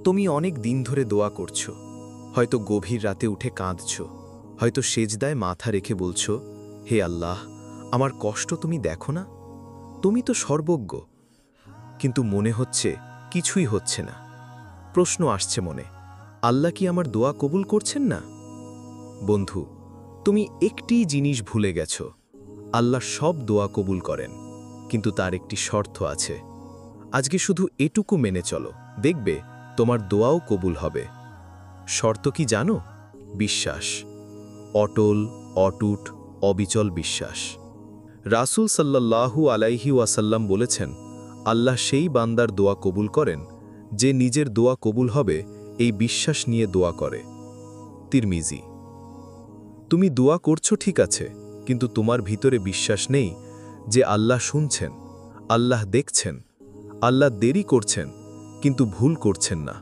তুমি অনেক দিন ধরে দোয়া করছো, হয়তো গভীর রাতে উঠে কাঁদছ, হয়তো সেজদায় মাথা রেখে বলছো, হে আল্লাহ, আমার কষ্ট তুমি দেখো না? তুমি তো সর্বজ্ঞ। কিন্তু মনে হচ্ছে কিছুই হচ্ছে না। প্রশ্ন আসছে মনে, আল্লাহ কি আমার দোয়া কবুল করছেন না? বন্ধু, তুমি একটি জিনিস ভুলে গেছ। আল্লাহ সব দোয়া কবুল করেন, কিন্তু তার একটি শর্ত আছে। আজকে শুধু এটুকু মেনে চলো, দেখবে তোমার দোয়াও কবুল হবে। শর্ত কি জানো? বিশ্বাস। অটল, অটুট, অবিচল বিশ্বাস। রাসূল সাল্লাল্লাহু আলাইহি ওয়াসাল্লাম বলেছেন, আল্লাহ সেই বান্দার দোয়া কবুল করেন যে নিজের দোয়া কবুল হবে এই বিশ্বাস নিয়ে দোয়া করে। তিরমিজি। তুমি দোয়া করছো ঠিক আছে, কিন্তু তোমার ভিতরে বিশ্বাস নেই যে আল্লাহ শুনছেন, আল্লাহ দেখছেন, আল্লাহ দেরি করছেন কিন্তু ভুল করছেন না।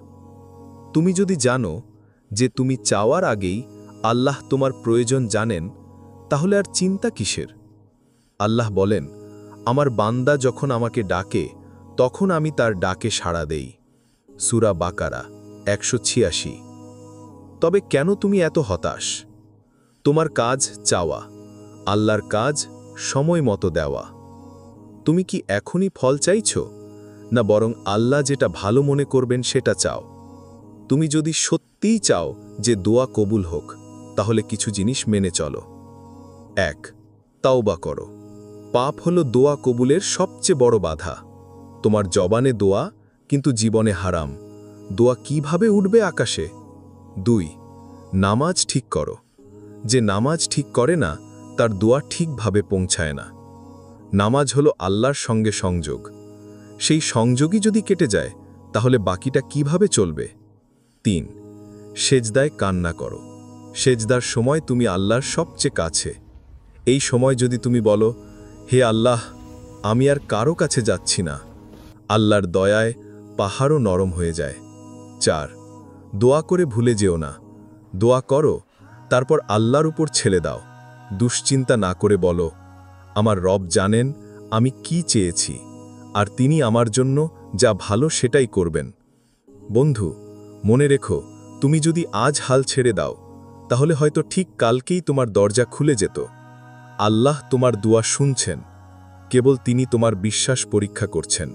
তুমি যদি জানো যে তুমি চাওয়ার আগেই আল্লাহ তোমার প্রয়োজন জানেন, তাহলে আর চিন্তা কিসের? আল্লাহ বলেন, আমার বান্দা যখন আমাকে ডাকে তখন আমি তার ডাকে সাড়া দেই। সূরা বাকারা 186। তবে কেন তুমি এত হতাশ? তোমার কাজ চাওয়া, আল্লাহর কাজ সময় মতো দেওয়া। তুমি কি এখনই ফল চাইছো, না বরং আল্লাহ যেটা ভালো মনে করবেন সেটা চাও? তুমি যদি সত্যিই চাও যে দোয়া কবুল হোক, তাহলে কিছু জিনিস মেনে চলো। 1. তাওবা করো। পাপ হলো দোয়া কবুলের সবচেয়ে বড় বাধা। তোমার জবানে দোয়া, কিন্তু জীবনে হারাম। দোয়া কিভাবে উঠবে আকাশে? 2. নামাজ ঠিক করো। যে নামাজ ঠিক করে না, তার দোয়া ঠিকভাবে পৌঁছায় না। নামাজ হলো আল্লাহর সঙ্গে সংযোগ। সেই সংযোগই যদি কেটে যায়, তাহলে বাকিটা কিভাবে চলবে? 3. সেজদায় কান্না করো। সেজদার সময় তুমি আল্লাহর সবচেয়ে কাছে। এই সময় যদি তুমি বলো, হে আল্লাহ, আমি আর কারো কাছে যাচ্ছি না, আল্লাহর দয়ায় পাহাড়ও নরম হয়ে যায়। 4. দোয়া করে ভুলে যেও না। দোয়া করো, তারপর আল্লাহর উপর ছেড়ে দাও। দুশ্চিন্তা না করে বলো, আমার রব জানেন আমি কি চেয়েছি, আর তিনি আমার জন্য যা ভালো সেটাই করবেন। বন্ধু, মনে রেখো, তুমি যদি আজ হাল ছেড়ে দাও, তাহলে হয়তো ঠিক কালকেই তোমার দরজা খুলে যেত। আল্লাহ তোমার দোয়া শুনছেন, কেবল তিনি তোমার বিশ্বাস পরীক্ষা করছেন।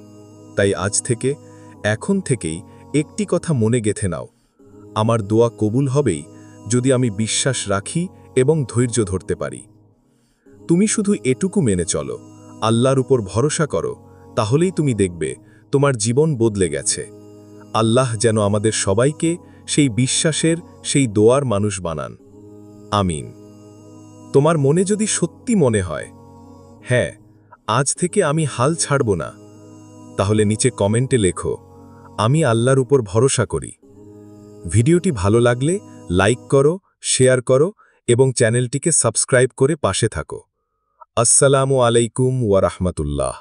তাই আজ থেকে, এখন থেকেই একটি কথা মনে গেঁথে নাও, আমার দোয়া কবুল হবেই যদি আমি বিশ্বাস রাখি এবং ধৈর্য ধরতে পারি। তুমি শুধু এটুকু মেনে চলো, আল্লাহর উপর ভরসা করো, তাহলেই তুমি দেখবে তোমার জীবন বদলে গেছে। আল্লাহ যেন আমাদের সবাইকে সেই বিশ্বাসের, সেই দোয়ার মানুষ বানান। আমিন। তোমার মনে যদি সত্যি মনে হয়, হ্যাঁ, আজ থেকে আমি হাল ছাড়ব না, তাহলে নিচে কমেন্টে লেখো, আমি আল্লাহর উপর ভরসা করি। ভিডিওটি ভালো লাগলে লাইক করো, শেয়ার করো এবং চ্যানেলটিকে সাবস্ক্রাইব করে পাশে থাকো। আসসালামু আলাইকুম ওয়া রাহমাতুল্লাহ।